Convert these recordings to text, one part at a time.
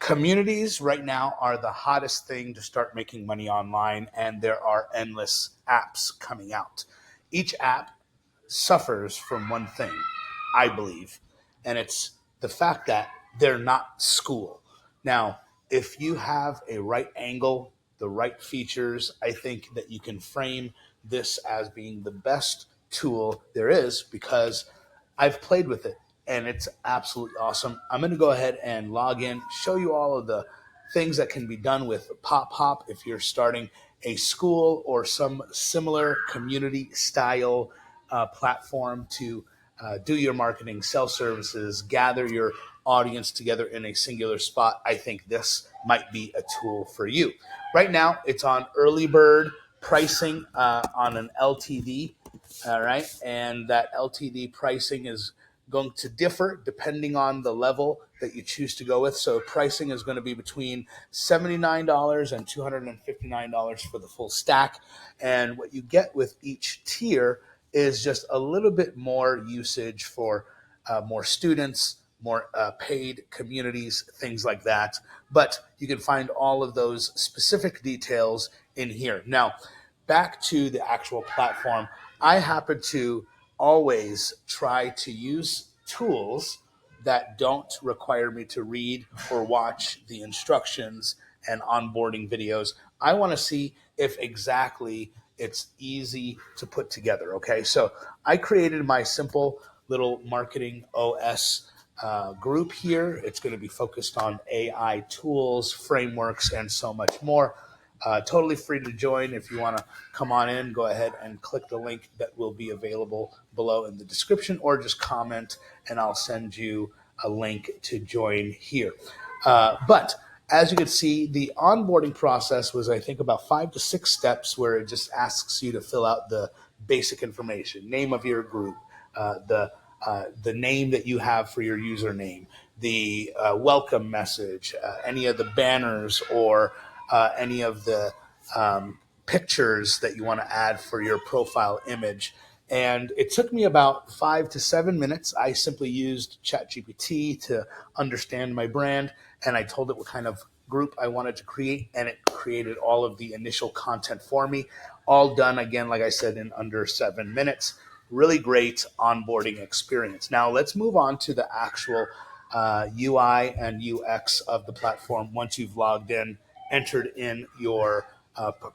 Communities right now are the hottest thing to start making money online, and there are endless apps coming out. Each app suffers from one thing, I believe, and it's the fact that they're not school. Now, if you have a right angle, the right features, I think that you can frame this as being the best tool there is because I've played with it and it's absolutely awesome. I'm going to go ahead and log in, show you all of the things that can be done with PopHop if you're starting a school or some similar community style platform to do your marketing, sell services, gather your audience together in a singular spot. I think this might be a tool for you. Right now, it's on early bird pricing on an LTD. All right. And that LTD pricing is going to differ depending on the level that you choose to go with. So pricing is going to be between $79 and $259 for the full stack. And what you get with each tier is just a little bit more usage for more students, more paid communities, things like that. But you can find all of those specific details in here. Now, back to the actual platform, I happen to always try to use tools that don't require me to read or watch the instructions and onboarding videos. I want to see if exactly it's easy to put together. Okay, so I created my simple little marketing OS group here. It's going to be focused on AI tools, frameworks, and so much more. Totally free to join. If you want to come on in, go ahead and click the link that will be available below in the description, or just comment and I'll send you a link to join here. But as you can see, the onboarding process was, I think, about 5 to 6 steps where it just asks you to fill out the basic information, name of your group, the name that you have for your username, the welcome message, any of the banners or any of the pictures that you want to add for your profile image. And it took me about 5 to 7 minutes. I simply used ChatGPT to understand my brand, and I told it what kind of group I wanted to create, and it created all of the initial content for me, all done, again, like I said, in under 7 minutes. Really great onboarding experience. Now let's move on to the actual UI and UX of the platform. Once you've logged in, entered in your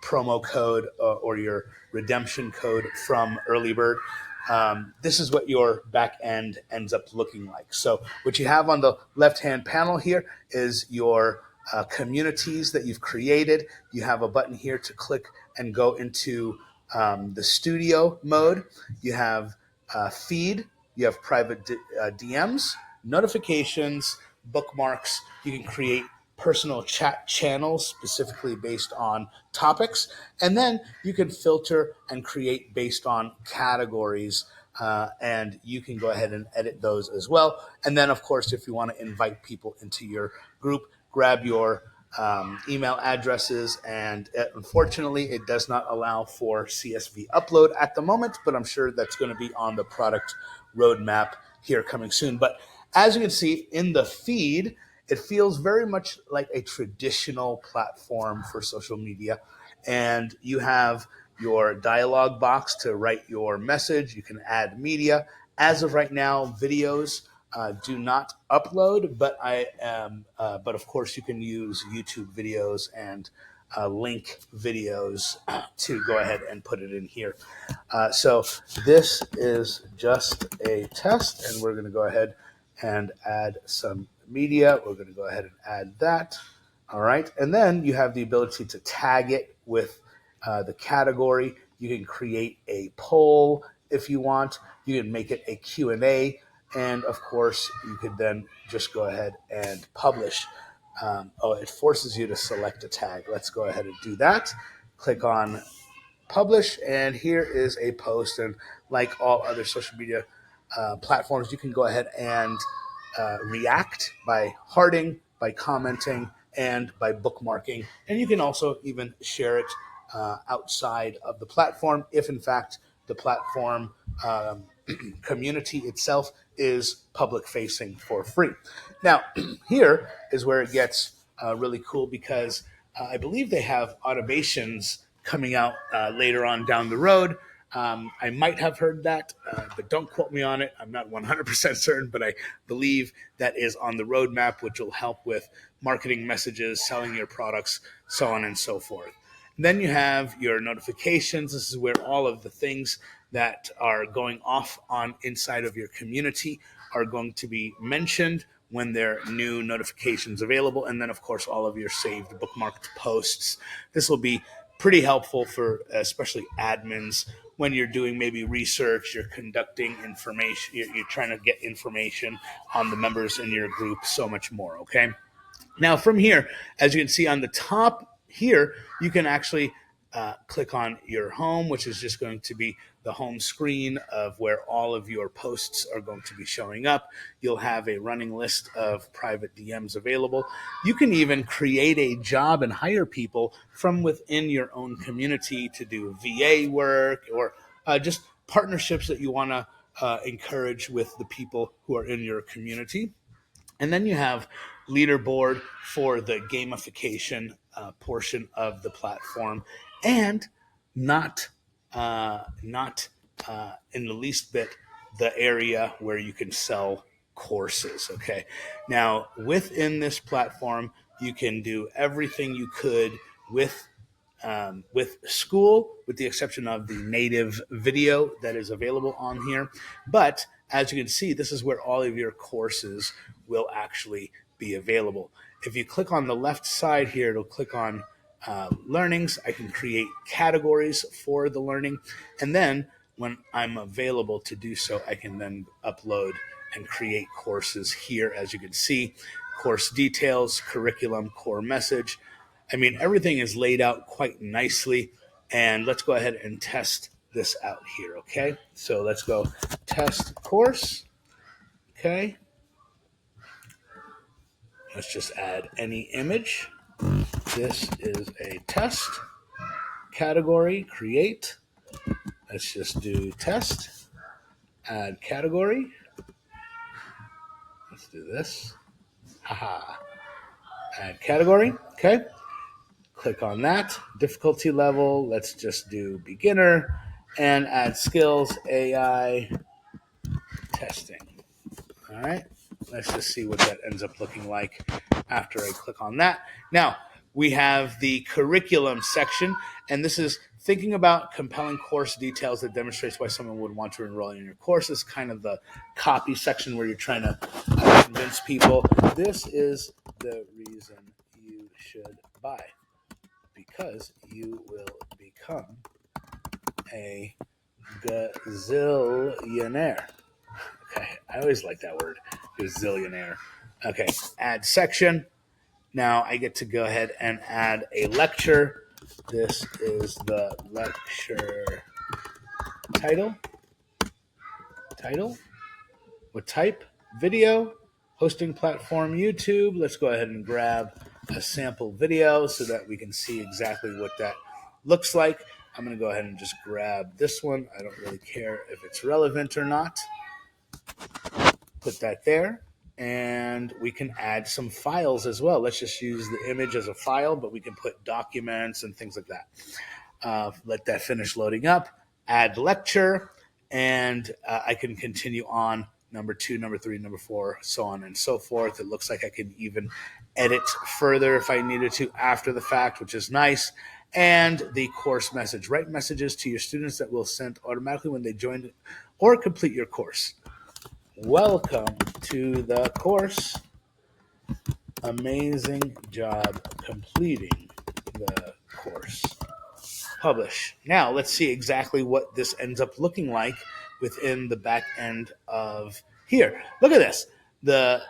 promo code or your redemption code from Earlybird, this is what your back end ends up looking like. So what you have on the left-hand panel here is your communities that you've created. You have a button here to click and go into the studio mode. You have feed, you have private DMs, notifications, bookmarks. You can create personal chat channels specifically based on topics, and then you can filter and create based on categories, and you can go ahead and edit those as well. And then, of course, if you want to invite people into your group, grab your email addresses, and unfortunately it does not allow for CSV upload at the moment, but I'm sure that's going to be on the product roadmap here coming soon. But as you can see in the feed, it feels very much like a traditional platform for social media. And you have your dialog box to write your message. You can add media. As of right now, videos do not upload, but but of course you can use YouTube videos and link videos to go ahead and put it in here. So this is just a test, and we're going to go ahead and add some media. We're going to go ahead and add that. All right. And then you have the ability to tag it with the category. You can create a poll if you want. You can make it a Q&A. And of course, you could then just go ahead and publish. It forces you to select a tag. Let's go ahead and do that. Click on publish, and here is a post. And like all other social media platforms, you can go ahead and react by hearting, by commenting, and by bookmarking. And you can also even share it outside of the platform if, in fact, the platform community itself is public facing for free. Now, here is where it gets really cool because I believe they have automations coming out later on down the road. I might have heard that, but don't quote me on it. I'm not 100% certain, but I believe that is on the roadmap, which will help with marketing messages, selling your products, so on and so forth. And then you have your notifications. This is where all of the things that are going off on inside of your community are going to be mentioned when there are new notifications available. And then, of course, all of your saved bookmarked posts. This will be pretty helpful for especially admins when you're doing maybe research, you're conducting information, you're trying to get information on the members in your group, so much more, okay? Now, from here, as you can see on the top here, you can actually click on your home, which is just going to be the home screen of where all of your posts are going to be showing up. You'll have a running list of private DMs available. You can even create a job and hire people from within your own community to do VA work or just partnerships that you want to encourage with the people who are in your community. And then you have leaderboard for the gamification portion of the platform, and not in the least bit the area where you can sell courses. Okay, now within this platform, you can do everything you could with Skool, with the exception of the native video that is available on here. But as you can see, this is where all of your courses will actually be available. If you click on the left side here, it'll click on learnings. I can create categories for the learning. And then when I'm available to do so, I can then upload and create courses here. As you can see, course details, curriculum, core message. I mean, everything is laid out quite nicely. And let's go ahead and test this out here, okay? So let's go test course, okay? Let's just add any image. This is a test. Category, create. Let's just do test. Add category. Let's do this. Haha. Add category, okay? Click on that. Difficulty level, let's just do beginner. And add skills, AI, testing. All right, let's just see what that ends up looking like after I click on that. Now, we have the curriculum section, and this is thinking about compelling course details that demonstrates why someone would want to enroll in your course. This is kind of the copy section where you're trying to convince people this is the reason you should buy, because you will become a gazillionaire. Okay, I always like that word, gazillionaire. Okay, add section. Now I get to go ahead and add a lecture. This is the lecture title. What type? Video. Hosting platform, YouTube. Let's go ahead and grab a sample video so that we can see exactly what that looks like. I'm going to go ahead and just grab this one. I don't really care if it's relevant or not. Put that there, and we can add some files as well. Let's just use the image as a file, but we can put documents and things like that. Let that finish loading up, add lecture, and I can continue on number 2, number 3, number 4, so on and so forth. It looks like I can even edit further if I needed to after the fact, which is nice. And the course message. Write messages to your students that will send automatically when they join or complete your course. Welcome to the course. Amazing job completing the course. Publish. Now let's see exactly what this ends up looking like within the back end of here. Look at this. The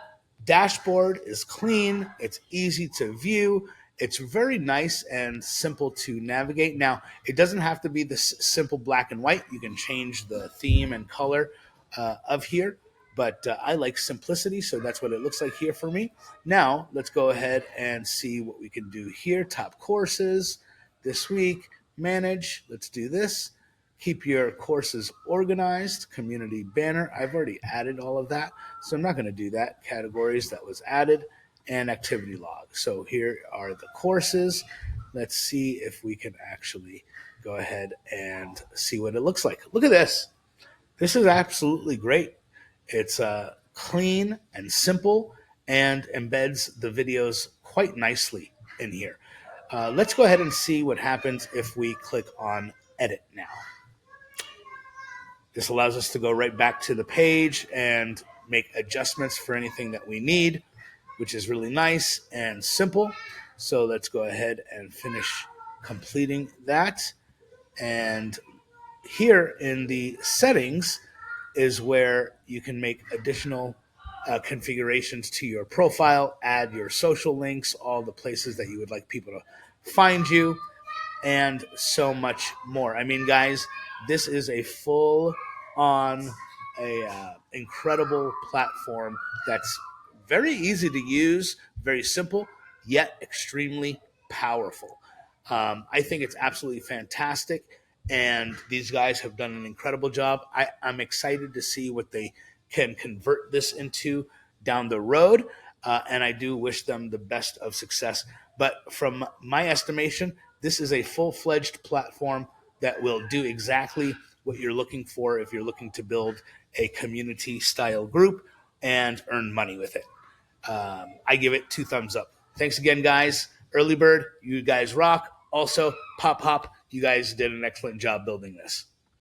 dashboard is clean. It's easy to view. It's very nice and simple to navigate. Now, it doesn't have to be this simple black and white. You can change the theme and color of here. But I like simplicity, so that's what it looks like here for me. Now, let's go ahead and see what we can do here. Top courses this week, manage. Let's do this. keep your courses organized, community banner. I've already added all of that, so I'm not going to do that. Categories that was added and activity log. So here are the courses. Let's see if we can actually go ahead and see what it looks like. Look at this. This is absolutely great. It's clean and simple and embeds the videos quite nicely in here. Let's go ahead and see what happens if we click on edit now. This allows us to go right back to the page and make adjustments for anything that we need, which is really nice and simple. So let's go ahead and finish completing that. And here in the settings is where you can make additional configurations to your profile, add your social links, all the places that you would like people to find you, and so much more. I mean, guys, this is a full-on, incredible platform that's very easy to use, very simple, yet extremely powerful. I think it's absolutely fantastic, and these guys have done an incredible job. I'm excited to see what they can convert this into down the road, and I do wish them the best of success. But from my estimation, this is a full-fledged platform that will do exactly what you're looking for if you're looking to build a community-style group and earn money with it. I give it 2 thumbs up. Thanks again, guys. Early Bird, you guys rock. Also, PopHop, you guys did an excellent job building this.